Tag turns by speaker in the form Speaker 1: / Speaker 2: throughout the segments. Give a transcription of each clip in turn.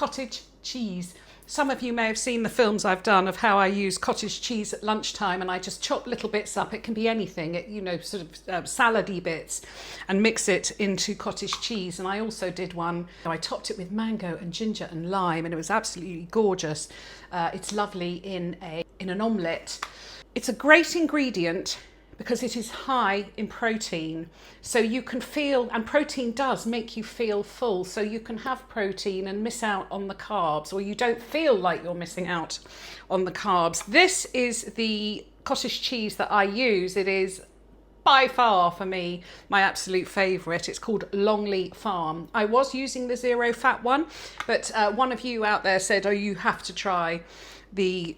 Speaker 1: cottage cheese. Some of you may have seen the films I've done of how I use cottage cheese at lunchtime, and I just chop little bits up. It can be anything, sort of salady bits, and mix it into cottage cheese. And I also did one, I topped it with mango and ginger and lime, and it was absolutely gorgeous. It's lovely in an omelette. It's a great ingredient because it is high in protein, so you can feel, and protein does make you feel full, so you can have protein and miss out on the carbs, or you don't feel like you're missing out on the carbs. This is the cottage cheese that I use. It is by far, for me, my absolute favourite. It's called Longley Farm. I was using the zero fat one, but one of you out there said, oh, you have to try the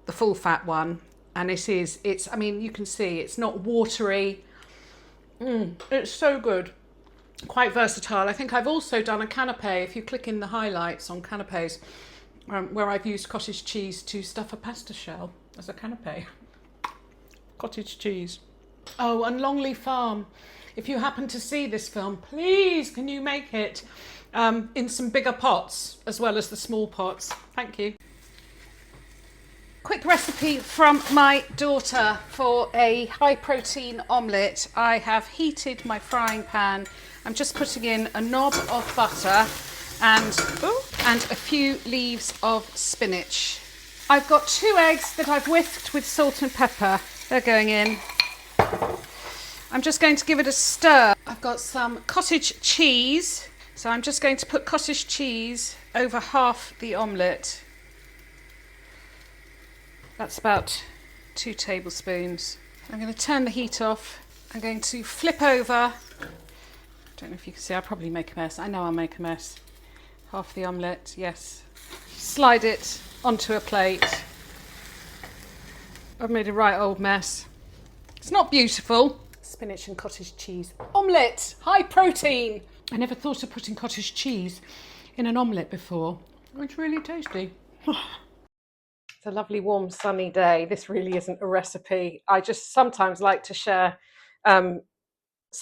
Speaker 1: full fat one. And I mean, you can see it's not watery. It's so good. Quite versatile. I think I've also done a canapé, if you click in the highlights on canapés, where I've used cottage cheese to stuff a pasta shell as a canapé. Cottage cheese. Oh, and Longley Farm. If you happen to see this film, please can you make it in some bigger pots as well as the small pots. Thank you. Quick recipe from my daughter for a high protein omelette. I have heated my frying pan. I'm just putting in a knob of butter and a few leaves of spinach. I've got 2 eggs that I've whisked with salt and pepper. They're going in. I'm just going to give it a stir. I've got some cottage cheese. So I'm just going to put cottage cheese over half the omelette. That's about 2 tablespoons. I'm going to turn the heat off. I'm going to flip over. I don't know if you can see, I'll probably make a mess. I know I'll make a mess. Half the omelette, yes. Slide it onto a plate. I've made a right old mess. It's not beautiful. Spinach and cottage cheese omelette, high protein. I never thought of putting cottage cheese in an omelette before. It's really tasty. It's a lovely, warm, sunny day. This really isn't a recipe. I just sometimes like to share some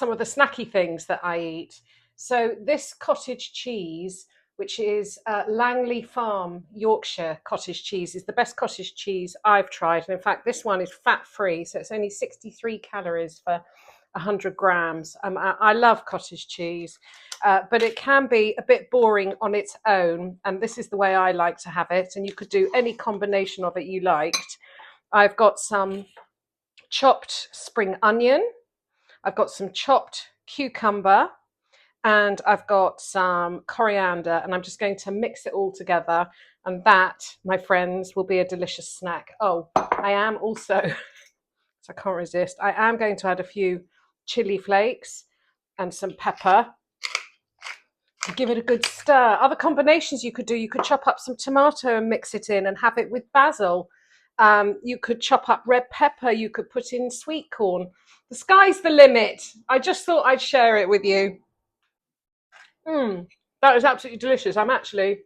Speaker 1: of the snacky things that I eat. So this cottage cheese, which is Langley Farm Yorkshire cottage cheese, is the best cottage cheese I've tried. And in fact, this one is fat-free, so it's only 63 calories for 100 grams. I love cottage cheese, but it can be a bit boring on its own, and this is the way I like to have it, and you could do any combination of it you liked. I've got some chopped spring onion, I've got some chopped cucumber, and I've got some coriander, and I'm just going to mix it all together, and that, my friends, will be a delicious snack. Oh, I am also, I can't resist, I am going to add a few chili flakes and some pepper. Give it a good stir. Other combinations you could do, you could chop up some tomato and mix it in and have it with basil. You could chop up red pepper, you could put in sweet corn. The sky's the limit. I just thought I'd share it with you. That is absolutely delicious. I'm actually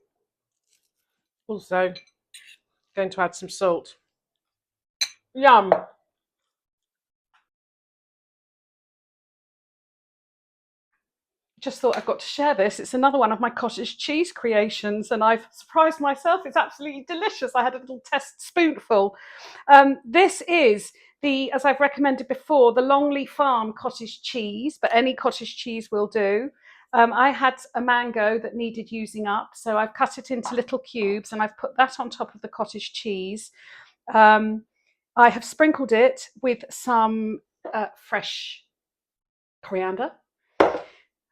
Speaker 1: also going to add some salt. Yum. Just thought I've got to share this. It's another one of my cottage cheese creations, and I've surprised myself. It's absolutely delicious. I had a little test spoonful. This is as I've recommended before, the Longley Farm cottage cheese, but any cottage cheese will do. I had a mango that needed using up, so I've cut it into little cubes and I've put that on top of the cottage cheese. I have sprinkled it with some fresh coriander.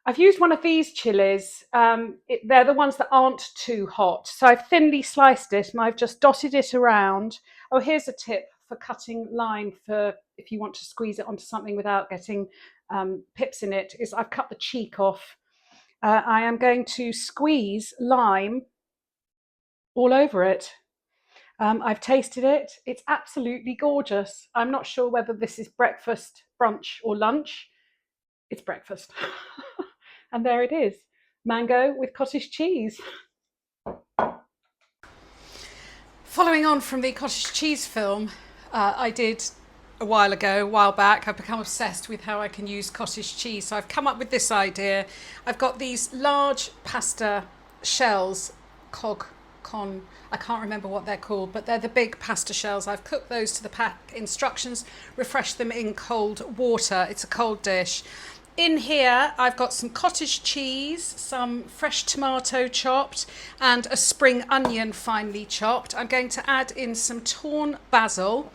Speaker 1: I've used one of these chilies. They're the ones that aren't too hot. So I've thinly sliced it and I've just dotted it around. Oh, here's a tip for cutting lime for if you want to squeeze it onto something without getting pips in it, is I've cut the cheek off. I am going to squeeze lime all over it. I've tasted it. It's absolutely gorgeous. I'm not sure whether this is breakfast, brunch or lunch. It's breakfast. And there it is, mango with cottage cheese. Following on from the cottage cheese film I did a while back, I've become obsessed with how I can use cottage cheese. So I've come up with this idea. I've got these large pasta shells I can't remember what they're called, but they're the big pasta shells. I've cooked those to the pack instructions, refresh them in cold water. It's a cold dish. In here, I've got some cottage cheese, some fresh tomato chopped, and a spring onion finely chopped. I'm going to add in some torn basil.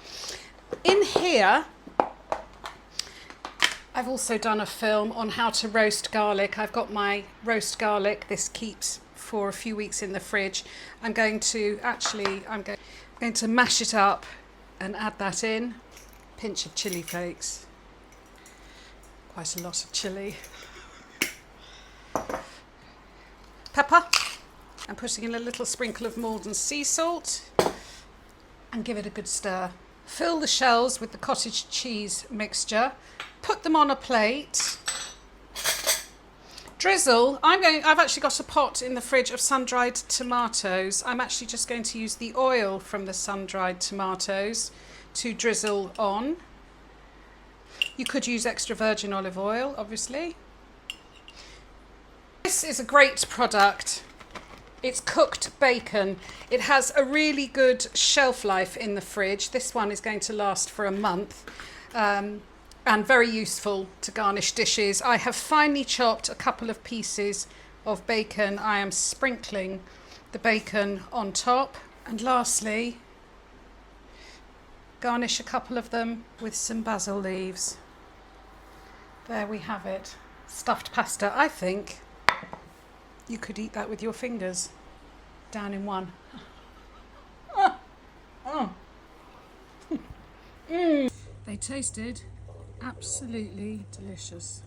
Speaker 1: In here, I've also done a film on how to roast garlic. I've got my roast garlic. This keeps for a few weeks in the fridge. I'm going to mash it up and add that in. Pinch of chili flakes. Quite a lot of chili. Pepper. I'm putting in a little sprinkle of Maldon sea salt and give it a good stir. Fill the shells with the cottage cheese mixture. Put them on a plate. Drizzle. I've actually got a pot in the fridge of sun-dried tomatoes. I'm actually just going to use the oil from the sun-dried tomatoes to drizzle on. You could use extra virgin olive oil, obviously. This is a great product. It's cooked bacon. It has a really good shelf life in the fridge. This one is going to last for a month, and very useful to garnish dishes. I have finely chopped a couple of pieces of bacon. I am sprinkling the bacon on top. And lastly, garnish a couple of them with some basil leaves. There we have it. Stuffed pasta. I think you could eat that with your fingers, down in one. They tasted absolutely delicious.